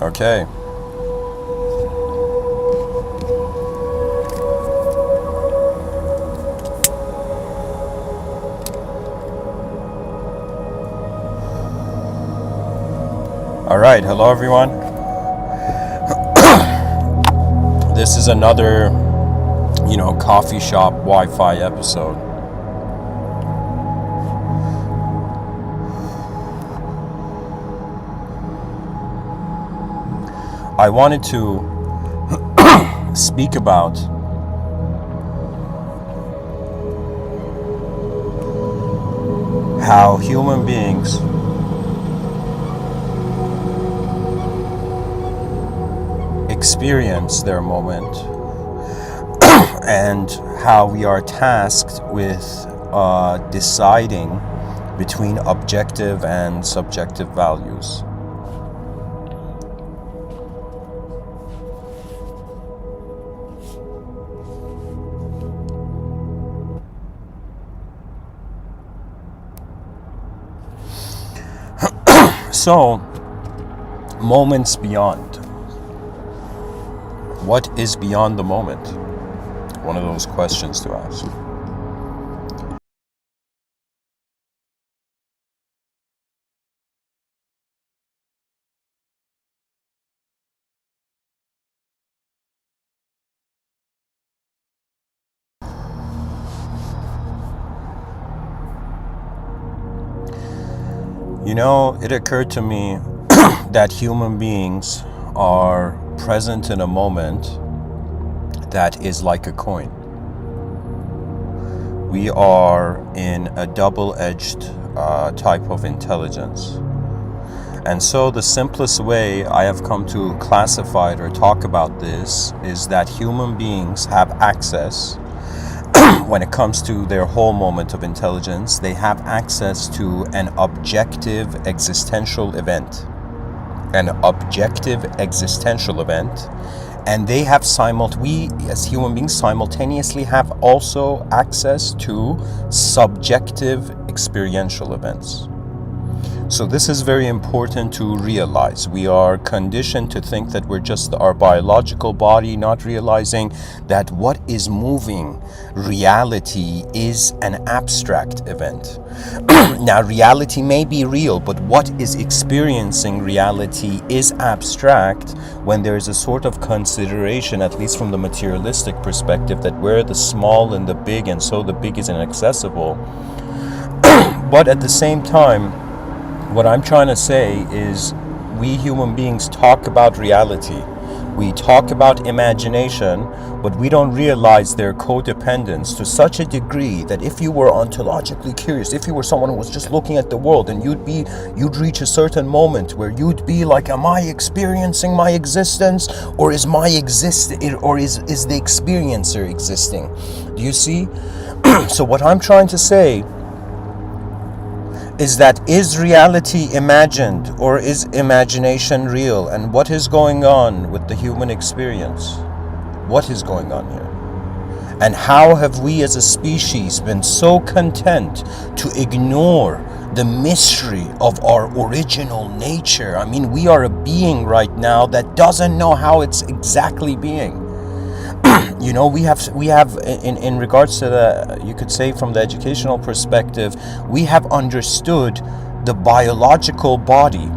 Okay. All right. Hello, everyone. This is another, coffee shop Wi-Fi episode. I wanted to speak about how human beings experience their moment and how we are tasked with deciding between objective and subjective values. So, moments beyond. What is beyond the moment? One of those questions to ask. It occurred to me that human beings are present in a moment that is like a coin. We are in a double-edged type of intelligence. And so the simplest way I have come to classify it or talk about this is that human beings have access when it comes to their whole moment of intelligence. They have access to an objective existential event. An objective existential event. And they have we as human beings simultaneously have also access to subjective experiential events. So this is very important to realize. We are conditioned to think that we're just our biological body, not realizing that what is moving reality is an abstract event. Now, reality may be real, but what is experiencing reality is abstract when there is a sort of consideration, at least from the materialistic perspective, that we're the small and the big, and so the big is inaccessible. But at the same time, what I'm trying to say is we human beings talk about reality. We talk about imagination, but we don't realize their codependence to such a degree that if you were ontologically curious, if you were someone who was just looking at the world, and you'd reach a certain moment where you'd be like, am I experiencing my existence, or is the experiencer existing? Do you see? So what I'm trying to say is that, is reality imagined or is imagination real? And what is going on with the human experience? What is going on here? And how have we as a species been so content to ignore the mystery of our original nature? I mean, we are a being right now that doesn't know how it's exactly being. We have in regards to the, you could say from the educational perspective, we have understood the biological body,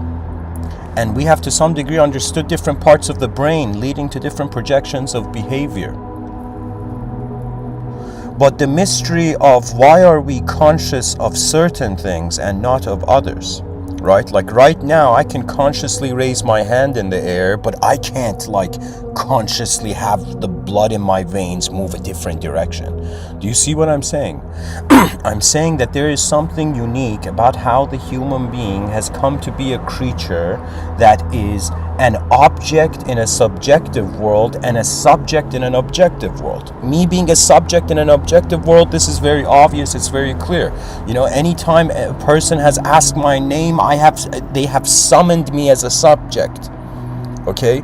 and we have to some degree understood different parts of the brain leading to different projections of behavior. But the mystery of why are we conscious of certain things and not of others, right? Like right now, I can consciously raise my hand in the air, but I can't consciously have the blood in my veins move a different direction. Do you see what I'm saying? I'm saying that there is something unique about how the human being has come to be a creature that is an object in a subjective world and a subject in an objective world. Me being a subject in an objective world, this is very obvious, it's very clear. Anytime a person has asked my name, they have summoned me as a subject. Okay?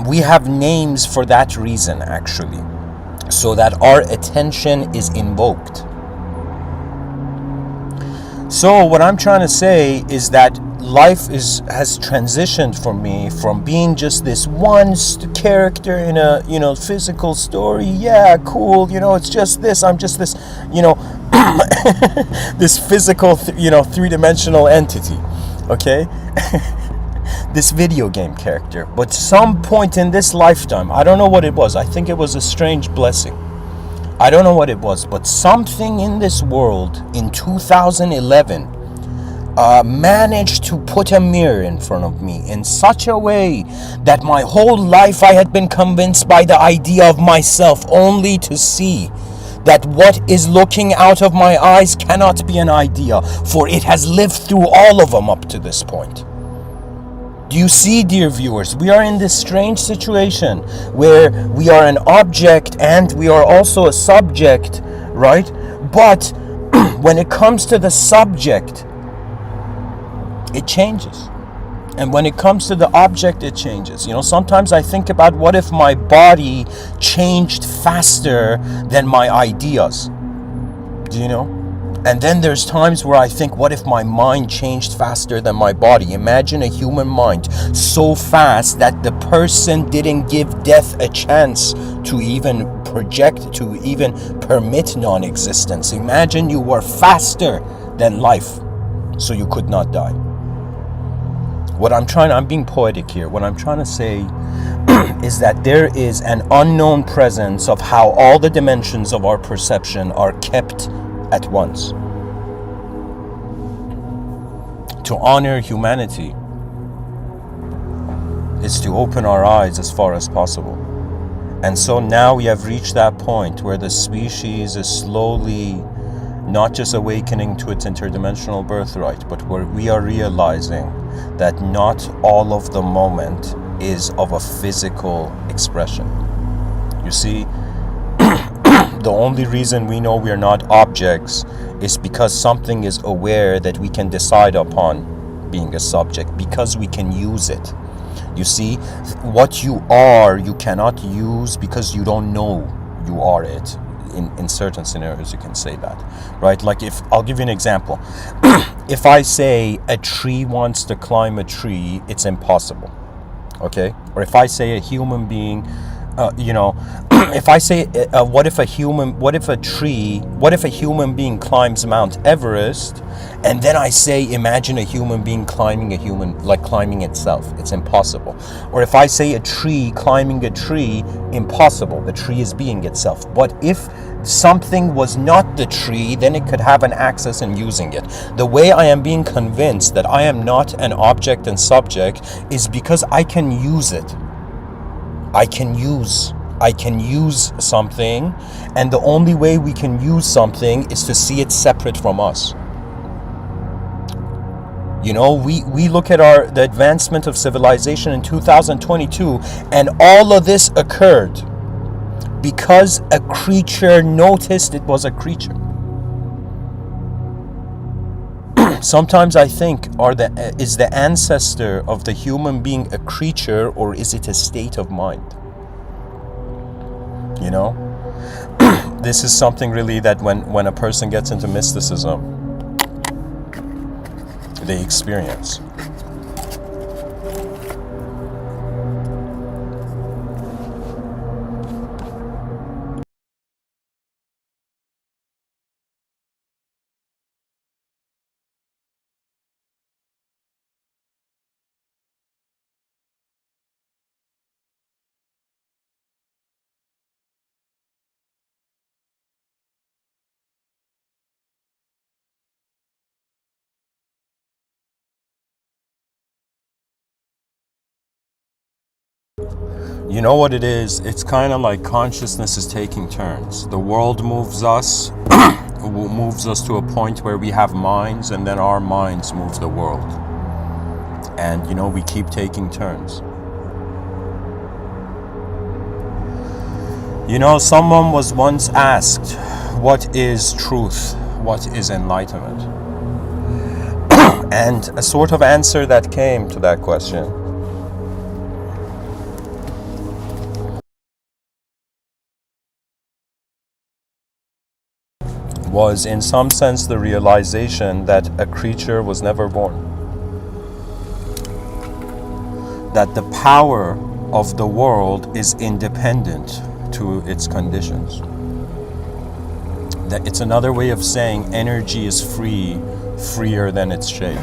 We have names for that reason, actually, so that our attention is invoked. So what I'm trying to say is that life has transitioned for me from being just this one character in a physical story. Yeah, cool. It's just this. I'm just this. This physical three-dimensional entity. Okay. This video game character. But some point in this lifetime, I don't know what it was. I think it was a strange blessing. I don't know what it was, but something in this world in 2011 managed to put a mirror in front of me in such a way that my whole life I had been convinced by the idea of myself, only to see that what is looking out of my eyes cannot be an idea, for it has lived through all of them up to this point. Do you see, dear viewers, we are in this strange situation where we are an object and we are also a subject, right? But when it comes to the subject, it changes. And when it comes to the object, it changes. Sometimes I think about, what if my body changed faster than my ideas? Do you know? And then there's times where I think, what if my mind changed faster than my body? Imagine a human mind so fast that the person didn't give death a chance to even project, to even permit non-existence. Imagine you were faster than life, so you could not die. I'm being poetic here. What I'm trying to say is that there is an unknown presence of how all the dimensions of our perception are kept at once. To honor humanity is to open our eyes as far as possible. And so now we have reached that point where the species is slowly not just awakening to its interdimensional birthright, but where we are realizing that not all of the moment is of a physical expression. You see, the only reason we know we are not objects is because something is aware that we can decide upon being a subject, because we can use it. You see, what you are, you cannot use because you don't know you are it. In certain scenarios, you can say that, right? Like, if I'll give you an example. If I say a tree wants to climb a tree, it's impossible. Okay? Or if I say a human being, if I say, what if a human being climbs Mount Everest, and then I say, imagine a human being climbing itself. It's impossible. Or if I say a tree climbing a tree, impossible. The tree is being itself. But if something was not the tree, then it could have an access in using it. The way I am being convinced that I am not an object and subject is because I can use it. I can use something, and the only way we can use something is to see it separate from us. We look at the advancement of civilization in 2022, and all of this occurred because a creature noticed it was a creature. Sometimes I think, is the ancestor of the human being a creature, or is it a state of mind? This is something really that when a person gets into mysticism, they experience. You know what it is? It's kind of like consciousness is taking turns. The world moves us to a point where we have minds, and then our minds move the world. And we keep taking turns. Someone was once asked, what is truth? What is enlightenment? And a sort of answer that came to that question was in some sense the realization that a creature was never born. That the power of the world is independent to its conditions. That it's another way of saying energy is free, freer than its shape.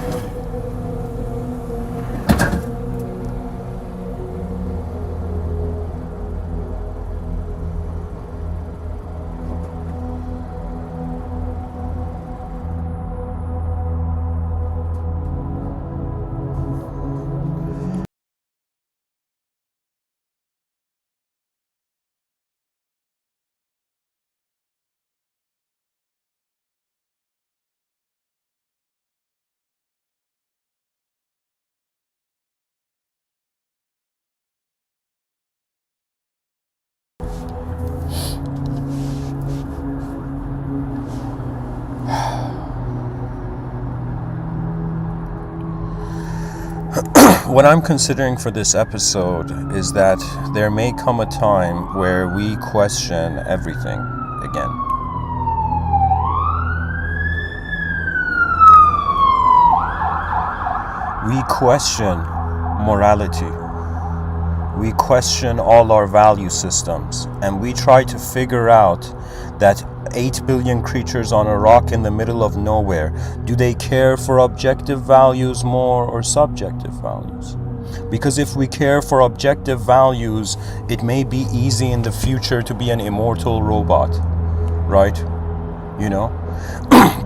What I'm considering for this episode is that there may come a time where we question everything again. We question morality. We question all our value systems, and we try to figure out that 8 billion creatures on a rock in the middle of nowhere, do they care for objective values more or subjective values? Because if we care for objective values, it may be easy in the future to be an immortal robot, right? You know?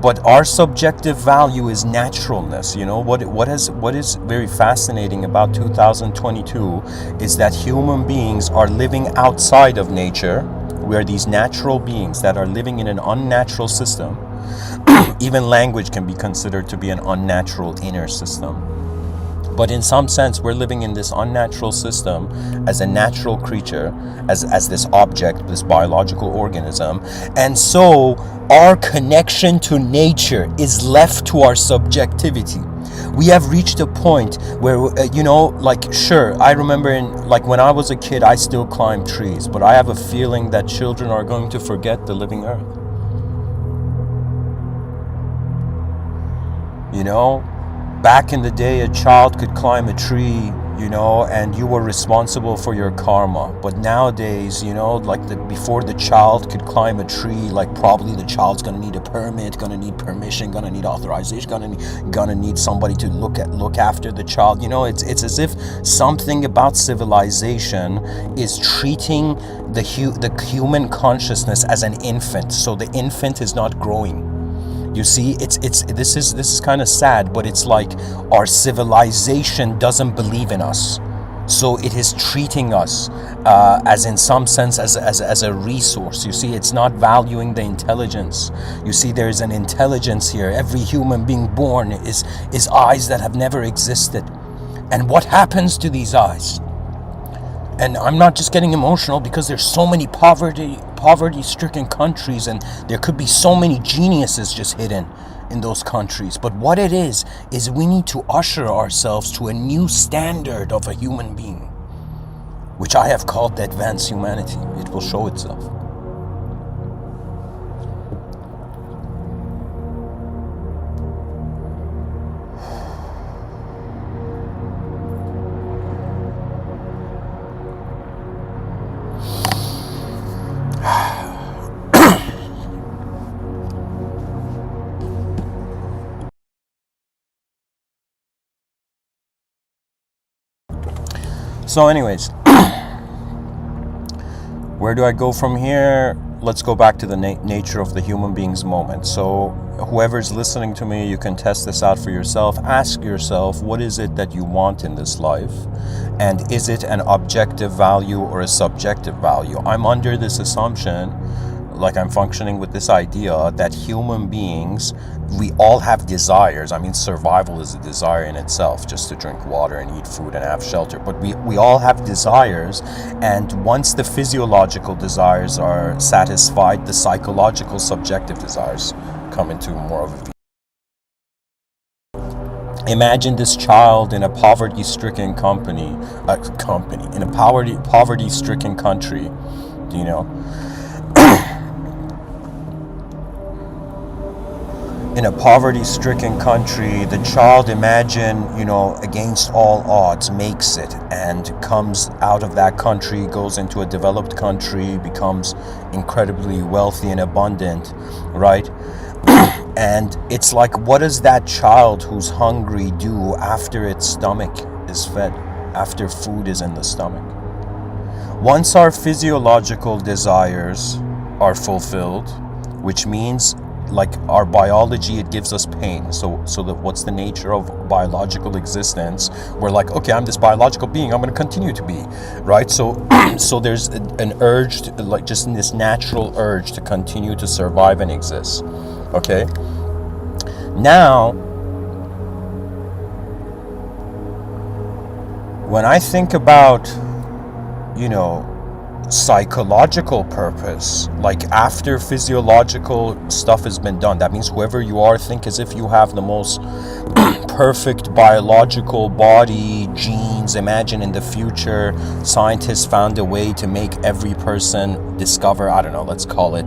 But our subjective value is naturalness. You know, what is very fascinating about 2022 is that human beings are living outside of nature. We are these natural beings that are living in an unnatural system. Even language can be considered to be an unnatural inner system. But in some sense, we're living in this unnatural system as a natural creature, as this object, this biological organism. And so our connection to nature is left to our subjectivity. We have reached a point where, sure, I remember when I was a kid, I still climbed trees, but I have a feeling that children are going to forget the living earth. You know? Back in the day, a child could climb a tree, and you were responsible for your karma. But nowadays, before the child could climb a tree, probably the child's gonna need a permit, gonna need permission, gonna need authorization, gonna need somebody to look after the child. It's as if something about civilization is treating the human consciousness as an infant, so the infant is not growing. You see, this is kind of sad, but it's like our civilization doesn't believe in us, so it is treating us as in some sense as a resource. You see, it's not valuing the intelligence. You see, there is an intelligence here. Every human being born is eyes that have never existed, and what happens to these eyes? And I'm not just getting emotional because there's so many poverty-stricken countries, and there could be so many geniuses just hidden in those countries. But what it is we need to usher ourselves to a new standard of a human being, which I have called the advanced humanity. It will show itself. So anyways, where do I go from here? Let's go back to the nature of the human being's moment. So whoever's listening to me, you can test this out for yourself. Ask yourself, what is it that you want in this life? And is it an objective value or a subjective value? I'm under this assumption, I'm functioning with this idea that human beings, we all have desires. I mean, survival is a desire in itself, just to drink water and eat food and have shelter. But we all have desires, and once the physiological desires are satisfied, the psychological, subjective desires come into more of a... Imagine this child in a poverty-stricken in a poverty-stricken country, in a poverty-stricken country, the child, imagine, against all odds, makes it and comes out of that country, goes into a developed country, becomes incredibly wealthy and abundant, right? And it's like, what does that child who's hungry do after its stomach is fed, after food is in the stomach? Once our physiological desires are fulfilled, which means like our biology, it gives us pain. So that what's the nature of biological existence? We're like, okay, I'm this biological being, I'm going to continue to be, right? So so there's an urge to, like, just this natural urge to continue to survive and exist. Okay, now when I think about psycholocal purpose, like after physiological stuff has been done, that means whoever you are, think as if you have the most perfect biological body, genes. Imagine in the future scientists found a way to make every person discover, I don't know, let's call it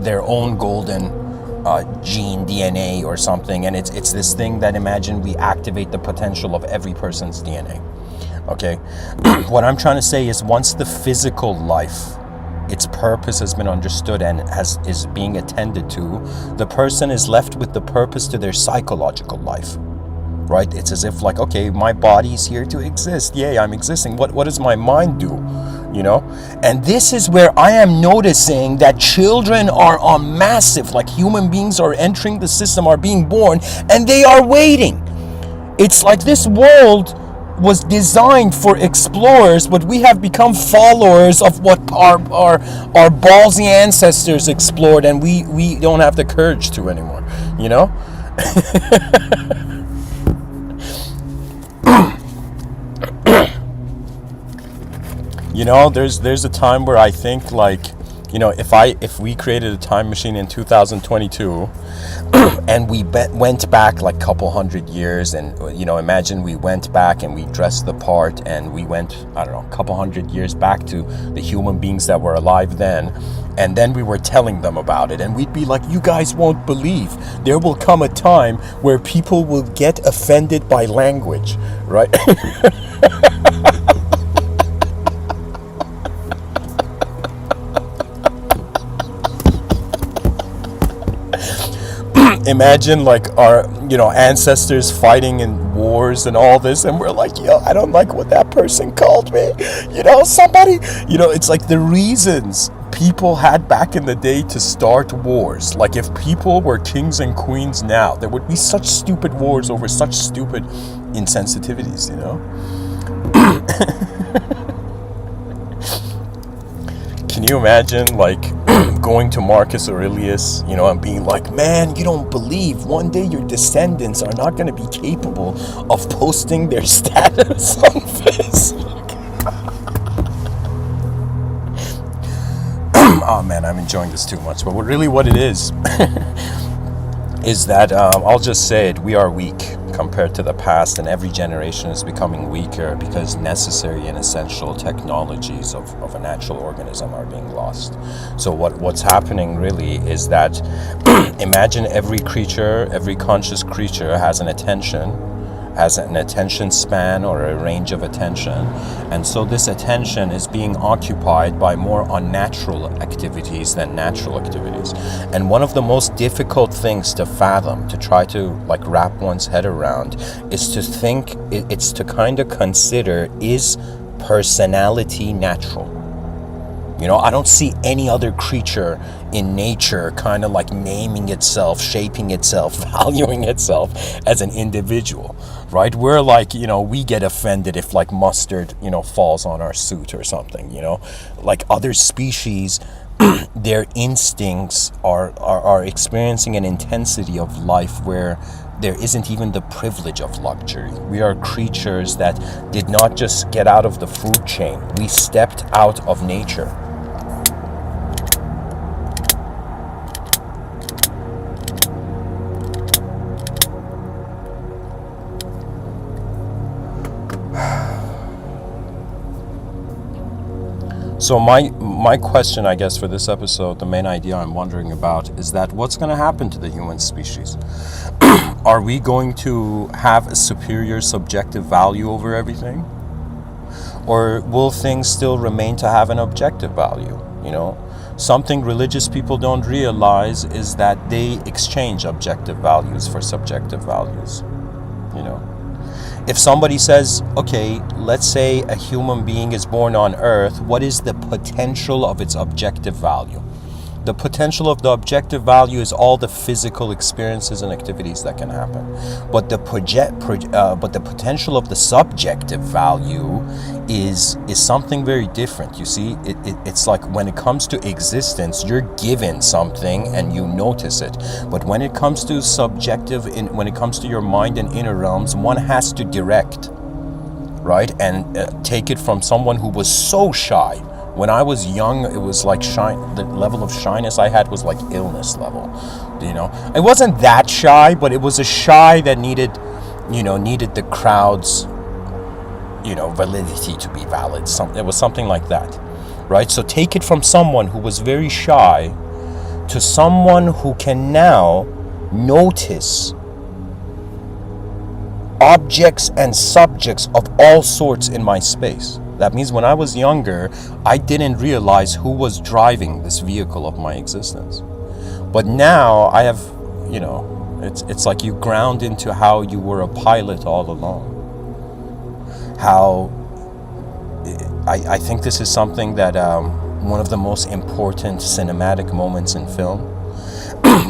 their own golden gene, DNA or something, and it's this thing that, imagine we activate the potential of every person's DNA. Okay, what I'm trying to say is, once the physical life, its purpose has been understood and is being attended to, the person is left with the purpose to their psychological life, right? It's as if like, okay, my body's here to exist. Yay, I'm existing. What does my mind do? And this is where I am noticing that children are on massive, like human beings are entering the system, are being born, and they are waiting. It's like this world was designed for explorers, but we have become followers of what our ballsy ancestors explored, and we don't have the courage to anymore, there's a time where I think, like, if we created a time machine in 2022 and we went back like a couple hundred years, and imagine we went back and we dressed the part and we went, I don't know, a couple hundred years back to the human beings that were alive then, and then we were telling them about it, and we'd be like, you guys won't believe, there will come a time where people will get offended by language, right? Imagine like our ancestors fighting in wars and all this, and we're like, I don't like what that person called me, somebody, it's like the reasons people had back in the day to start wars. Like, if people were kings and queens now, there would be such stupid wars over such stupid insensitivities, Can you imagine, like, going to Marcus Aurelius, and being like, man, you don't believe one day your descendants are not going to be capable of posting their status on Facebook. Oh man, I'm enjoying this too much. But what it is that, I'll just say it, we are weak compared to the past, and every generation is becoming weaker because necessary and essential technologies of a natural organism are being lost. So what's happening really is that imagine every conscious creature has an attention span or a range of attention, and so this attention is being occupied by more unnatural activities than natural activities. And one of the most difficult things to fathom, to try to like wrap one's head around, is to think, it's to kind of consider, is personality natural? I don't see any other creature in nature kind of like naming itself, shaping itself, valuing itself as an individual, right? We're like, we get offended if like mustard, falls on our suit or something, like other species, their instincts are experiencing an intensity of life where there isn't even the privilege of luxury. We are creatures that did not just get out of the food chain. We stepped out of nature. So my question, I guess, for this episode, the main idea I'm wondering about is that what's going to happen to the human species? Are we going to have a superior subjective value over everything? Or will things still remain to have an objective value? You know, something religious people don't realize is that they exchange objective values for subjective values. You know, if somebody says, okay, let's say a human being is born on Earth, what is the potential of its objective value? The potential of the objective value is all the physical experiences and activities that can happen. But the potential of the subjective value is something very different. You see, it's like when it comes to existence, you're given something and you notice it. But when it comes to subjective, when it comes to your mind and inner realms, one has to direct, right? And take it from someone who was so shy. When I was young, it was like the level of shyness I had was like illness level. You know, it wasn't that shy, but it was a shy that needed the crowd's, validity to be valid. It was something like that, right? So take it from someone who was very shy to someone who can now notice objects and subjects of all sorts in my space. That means when I was younger, I didn't realize who was driving this vehicle of my existence. But now I have, it's like you ground into how you were a pilot all along. How I think this is something that one of the most important cinematic moments in film.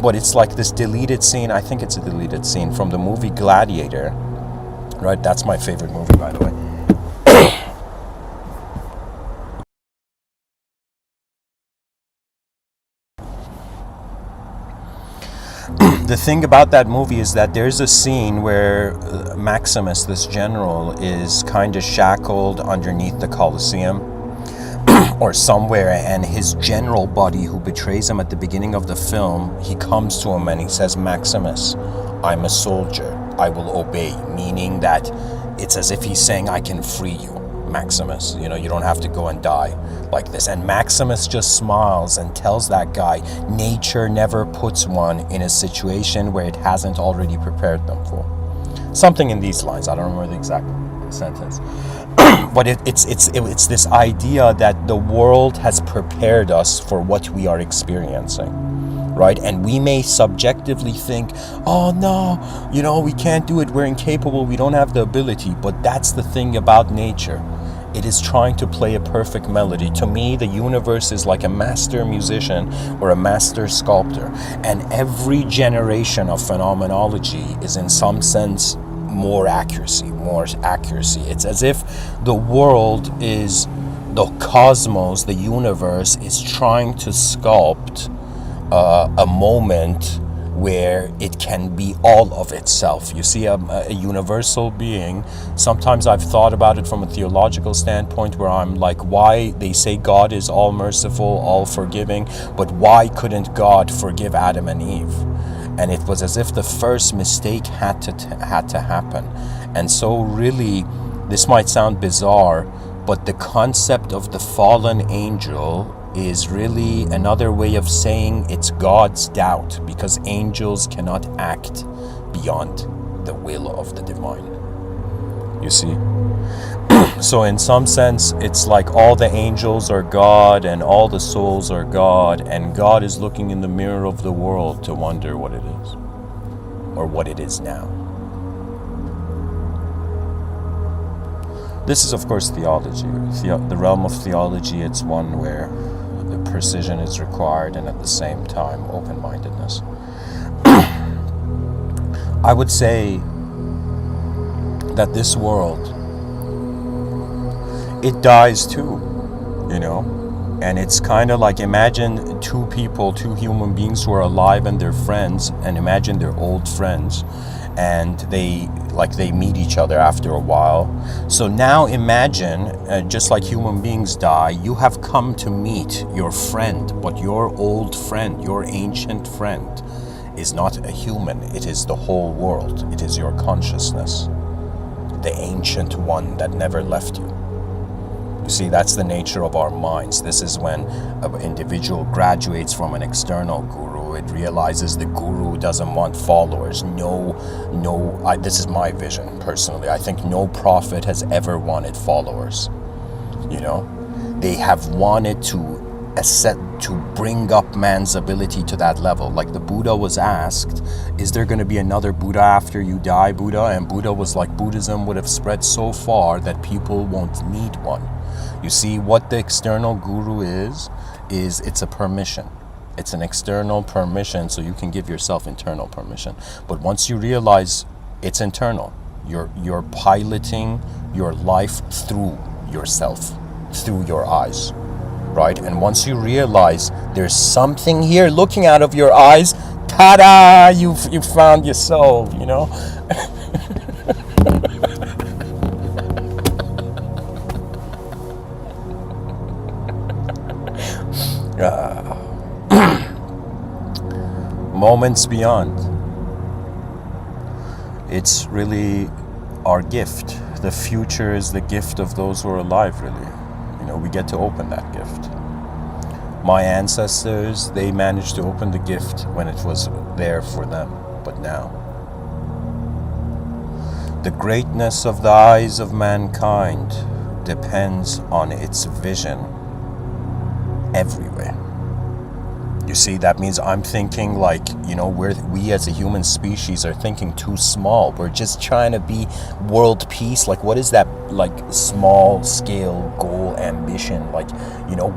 But it's like this deleted scene. I think it's a deleted scene from the movie Gladiator. Right, that's my favorite movie, by the way. The thing about that movie is that there's a scene where Maximus, this general, is kind of shackled underneath the Colosseum or somewhere, and his general buddy who betrays him at the beginning of the film, he comes to him and he says, "Maximus, I'm a soldier, I will obey," meaning that it's as if he's saying, I can free you, Maximus. You don't have to go and die like this. And Maximus just smiles and tells that guy, nature never puts one in a situation where it hasn't already prepared them for. Something in these lines. I don't remember the exact sentence. But it's this idea that the world has prepared us for what we are experiencing. Right? And we may subjectively think, oh no, we can't do it, we're incapable, we don't have the ability. But that's the thing about nature. It is trying to play a perfect melody. To me, the universe is like a master musician or a master sculptor. And every generation of phenomenology is in some sense more accuracy. It's as if the world is, the cosmos, the universe is trying to sculpt a moment where it can be all of itself. You see, a universal being, sometimes I've thought about it from a theological standpoint where I'm like, why they say God is all merciful, all forgiving, but why couldn't God forgive Adam and Eve? And it was as if the first mistake had to happen. And so really, this might sound bizarre, but the concept of the fallen angel is really another way of saying it's God's doubt, because angels cannot act beyond the will of the divine. You see? So in some sense, it's like all the angels are God and all the souls are God, and God is looking in the mirror of the world to wonder what it is, or what it is now. This is, of course, theology. The realm of theology, it's one where the precision is required and at the same time open-mindedness. I would say that this world, it dies too, and it's kind of like, imagine two human beings who are alive and they're friends, and imagine they're old friends, and they meet each other after a while. So now imagine, just like human beings die, you have come to meet your friend, but your old friend, your ancient friend, is not a human. It is the whole world. It is your consciousness, the ancient one that never left you. You See, that's the nature of our minds. This is when an individual graduates from an external guru. It realizes the guru doesn't want followers. This is my vision personally. I think no prophet has ever wanted followers. They have wanted to bring up man's ability to that level. Like the Buddha was asked, is there going to be another Buddha after you die, Buddha? And Buddha was like, Buddhism would have spread so far that people won't need one. You see, what the external guru is it's a permission. It's an external permission, so you can give yourself internal permission. But once you realize it's internal, you're piloting your life through yourself, through your eyes. Right? And once you realize there's something here looking out of your eyes, ta-da! You found your soul, Moments beyond. It's really our gift. The future is the gift of those who are alive, really. We get to open that gift. My ancestors, they managed to open the gift when it was there for them, but now. The greatness of the eyes of mankind depends on its vision everywhere. You see, that means I'm thinking like, we as a human species are thinking too small. We're just trying to be world peace. Like, what is that, like, small scale goal ambition? Like,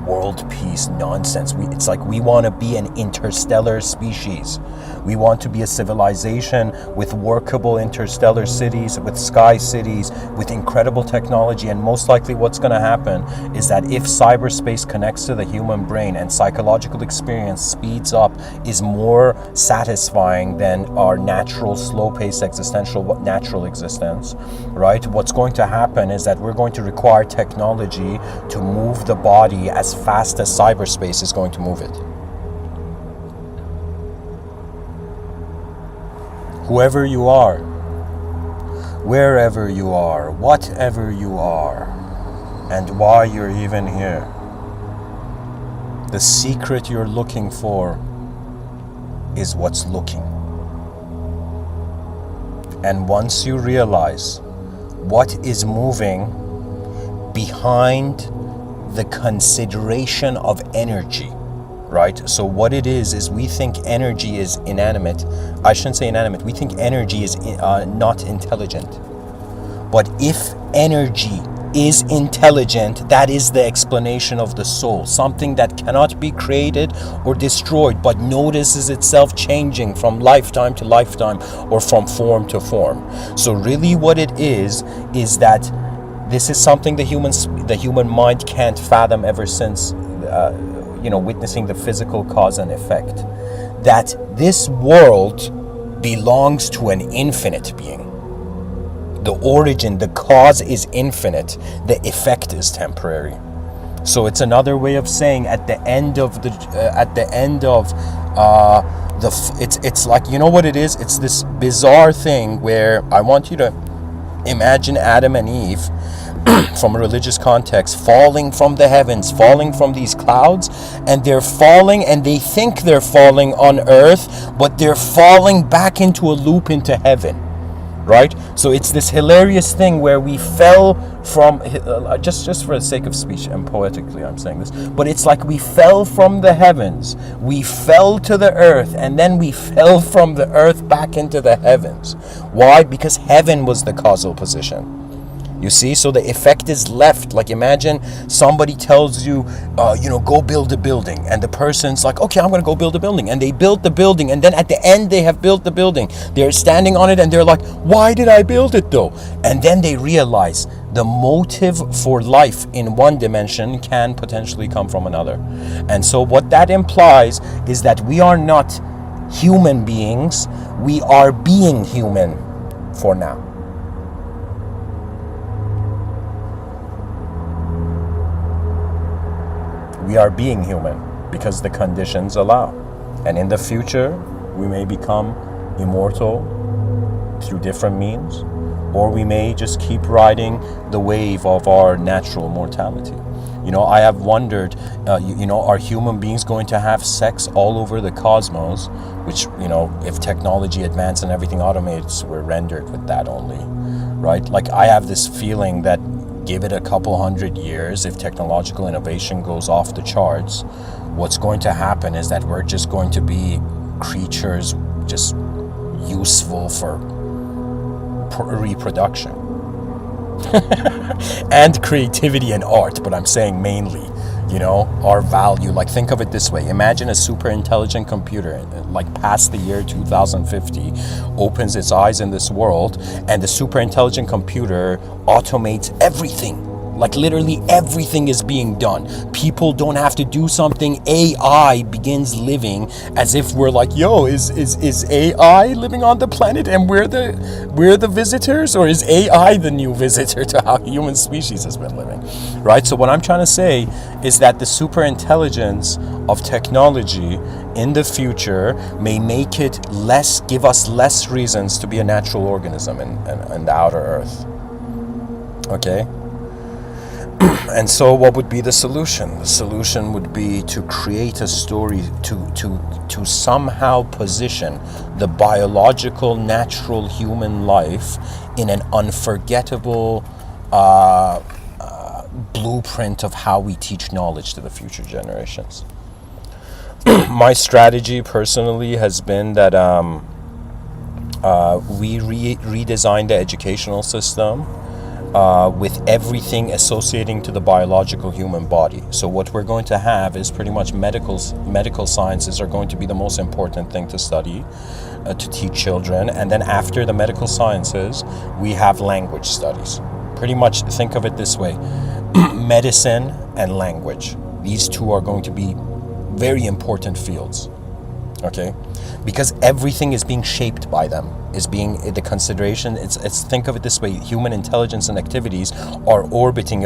world peace nonsense. It's like we want to be an interstellar species. We want to be a civilization with workable interstellar cities, with sky cities, with incredible technology. And most likely what's going to happen is that if cyberspace connects to the human brain and psychological experience speeds up, is more satisfying than our natural slow-paced existential natural existence, right? What's going to happen is that we're going to require technology to move the body as fast as cyberspace is going to move it. Whoever you are, wherever you are, whatever you are, and why you're even here, the secret you're looking for is what's looking. And once you realize what is moving behind the consideration of energy, right? So what it is we think energy is inanimate. I shouldn't say inanimate. We think energy is not intelligent. But if energy is intelligent, that is the explanation of the soul. Something that cannot be created or destroyed, but notices itself changing from lifetime to lifetime or from form to form. So really what it is that this is something the human mind can't fathom ever since witnessing the physical cause and effect. That this world belongs to an infinite being. The origin, the cause is infinite. The effect is temporary. So it's another way of saying it's like, you know what it is? It's this bizarre thing where I want you to imagine Adam and Eve from a religious context, falling from the heavens, falling from these clouds, and they're falling and they think they're falling on earth, but they're falling back into a loop into heaven. Right? So it's this hilarious thing where we fell from, just for the sake of speech and poetically I'm saying this, but it's like we fell from the heavens, we fell to the earth, and then we fell from the earth back into the heavens. Why? Because heaven was the causal position. You see, so the effect is left. Like imagine somebody tells you, go build a building, and the person's like, okay, I'm going to go build a building, and they build the building, and then at the end they have built the building. They're standing on it, and they're like, why did I build it though? And then they realize the motive for life in one dimension can potentially come from another. And so what that implies is that we are not human beings, we are being human for now. We are being human because the conditions allow. And in the future, we may become immortal through different means, or we may just keep riding the wave of our natural mortality. I have wondered, are human beings going to have sex all over the cosmos? Which, if technology advances and everything automates, we're rendered with that only, right? Like, I have this feeling that give it a couple hundred years, if technological innovation goes off the charts, what's going to happen is that we're just going to be creatures just useful for reproduction. And creativity and art, but I'm saying mainly, our value. Like, think of it this way. Imagine a super intelligent computer, like past the year 2050, opens its eyes in this world, and the super intelligent computer automates everything. Like, literally everything is being done. People don't have to do something. AI begins living as if we're like, yo, is AI living on the planet and we're the visitors? Or is AI the new visitor to how human species has been living? Right? So what I'm trying to say is that the super intelligence of technology in the future may make it give us less reasons to be a natural organism in the outer earth. Okay? And so what would be the solution? The solution would be to create a story to somehow position the biological, natural human life in an unforgettable blueprint of how we teach knowledge to the future generations. My strategy personally has been that we redesign the educational system with everything associating to the biological human body. So what we're going to have is pretty much medical sciences are going to be the most important thing to study, to teach children. And then after the medical sciences, we have language studies. Pretty much think of it this way. Medicine and language. These two are going to be very important fields. Okay? Because everything is being shaped by them, is being the consideration. It's think of it this way: human intelligence and activities are orbiting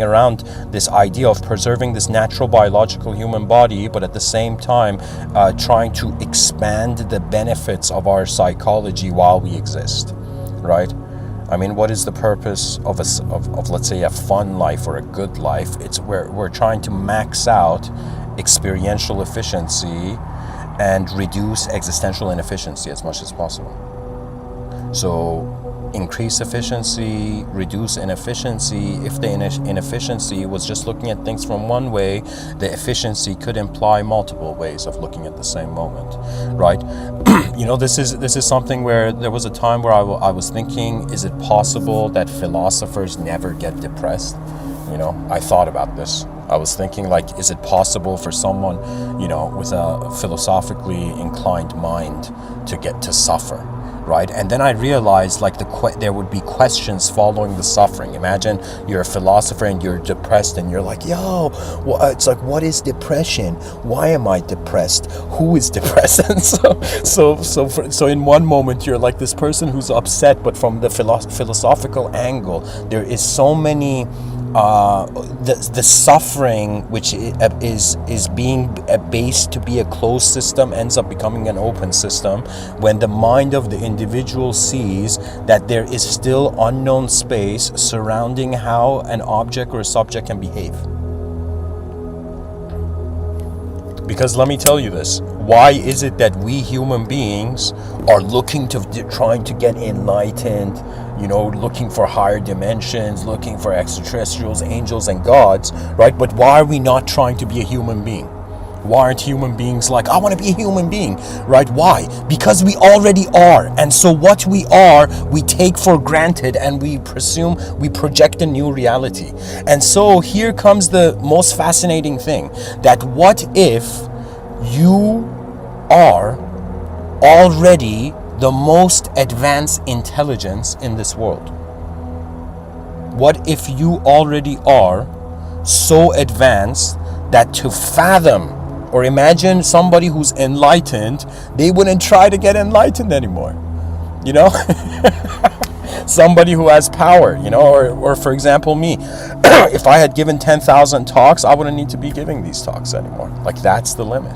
around this idea of preserving this natural biological human body, but at the same time trying to expand the benefits of our psychology while we exist. Right? I mean, what is the purpose of let's say a fun life or a good life? It's we're trying to max out experiential efficiency and reduce existential inefficiency as much as possible. So increase efficiency, reduce inefficiency. If the inefficiency was just looking at things from one way, the efficiency could imply multiple ways of looking at the same moment, right? This is something where there was a time where I was thinking, is it possible that philosophers never get depressed? I thought about this. I was thinking, like, is it possible for someone, with a philosophically inclined mind to suffer, right? And then I realized, like, there would be questions following the suffering. Imagine you're a philosopher and you're depressed and you're like, it's like, what is depression? Why am I depressed? Who is depressed? And so in one moment you're like this person who's upset, but from the philosophical angle, there is so many. The suffering, which is being based to be a closed system, ends up becoming an open system when the mind of the individual sees that there is still unknown space surrounding how an object or a subject can behave. Because let me tell you this, why is it that we human beings are trying to get enlightened, looking for higher dimensions, looking for extraterrestrials, angels, and gods, right? But why are we not trying to be a human being? Why aren't human beings like, I want to be a human being, right? Why? Because we already are. And so what we are, we take for granted and we project a new reality. And so here comes the most fascinating thing, that what if you are already the most advanced intelligence in this world? What if you already are so advanced that to fathom, or imagine somebody who's enlightened, they wouldn't try to get enlightened anymore, somebody who has power, or for example me, if I had given 10,000 talks, I wouldn't need to be giving these talks anymore. Like, that's the limit.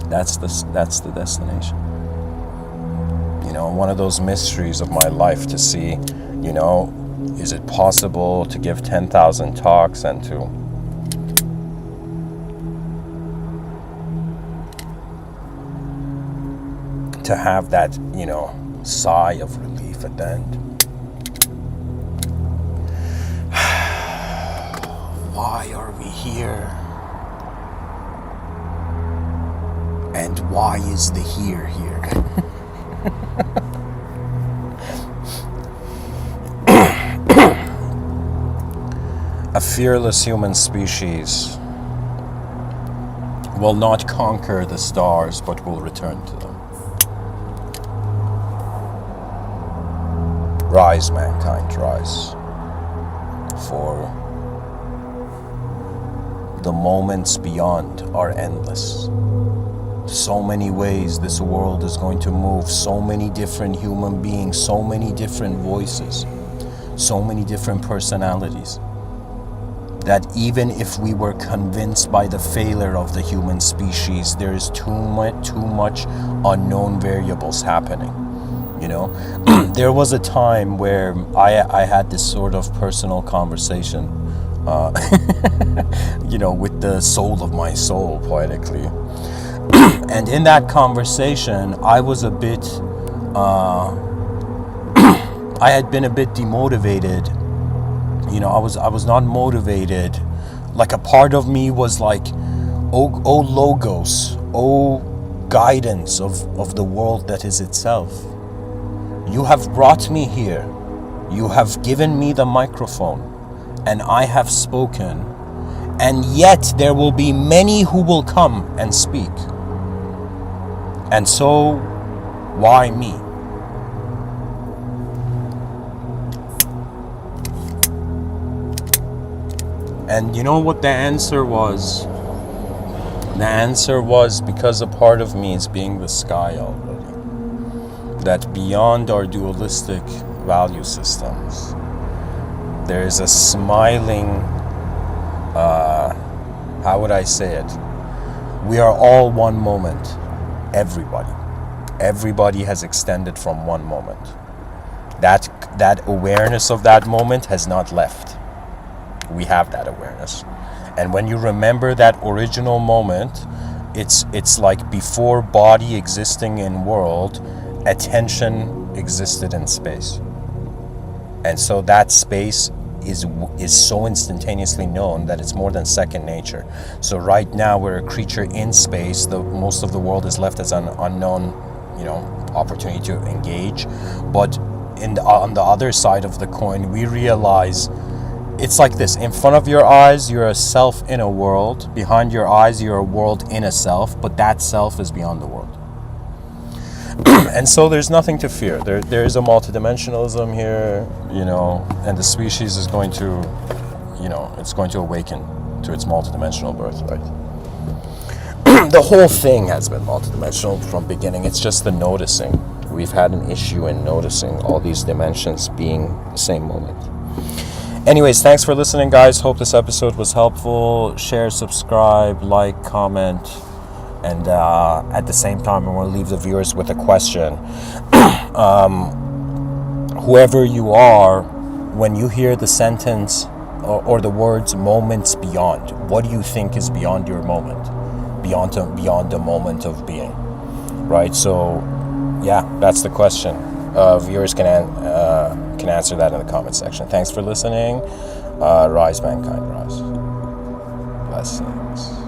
That's the destination. one of those mysteries of my life to see, is it possible to give 10,000 talks and to have that, sigh of relief at the end. Why are we here? And why is the here? A fearless human species will not conquer the stars, but will return to them. Rise, mankind, rise. For the moments beyond are endless. So many ways this world is going to move, so many different human beings, so many different voices, so many different personalities, that even if we were convinced by the failure of the human species, there is too much unknown variables happening. There was a time where I had this sort of personal conversation, with the soul of my soul, poetically. And in that conversation, I was a bit, I had been a bit demotivated. I was not motivated. Like a part of me was like, oh logos, oh guidance of the world that is itself. You have brought me here. You have given me the microphone, and I have spoken. And yet there will be many who will come and speak. And so, why me? And you know what the answer was? The answer was because a part of me is being the sky already. That beyond our dualistic value systems, there is a smiling, how would I say it? We are all one moment. Everybody has extended from one moment. That awareness of that moment has not left. We have that awareness, and when you remember that original moment, it's like before body existing in world, attention existed in space, and so that space is so instantaneously known that it's more than second nature. So right now we're a creature in space. Most of the world is left as an unknown, opportunity to engage. But on the other side of the coin, we realize it's like this. In front of your eyes, you're a self in a world. Behind your eyes, you're a world in a self. But that self is beyond the world. And so there's nothing to fear. There is a multidimensionalism here, and the species is going to, it's going to awaken to its multidimensional birthright. The whole thing has been multidimensional from beginning. It's just the noticing. We've had an issue in noticing all these dimensions being the same moment. Anyways, thanks for listening, guys. Hope this episode was helpful. Share, subscribe, like, comment. And at the same time, I want to leave the viewers with a question. Whoever you are, when you hear the sentence or the words moments beyond, what do you think is beyond your moment? Beyond the moment of being, right? So, yeah, that's the question. Viewers can answer that in the comment section. Thanks for listening. Rise, mankind, rise. Blessings.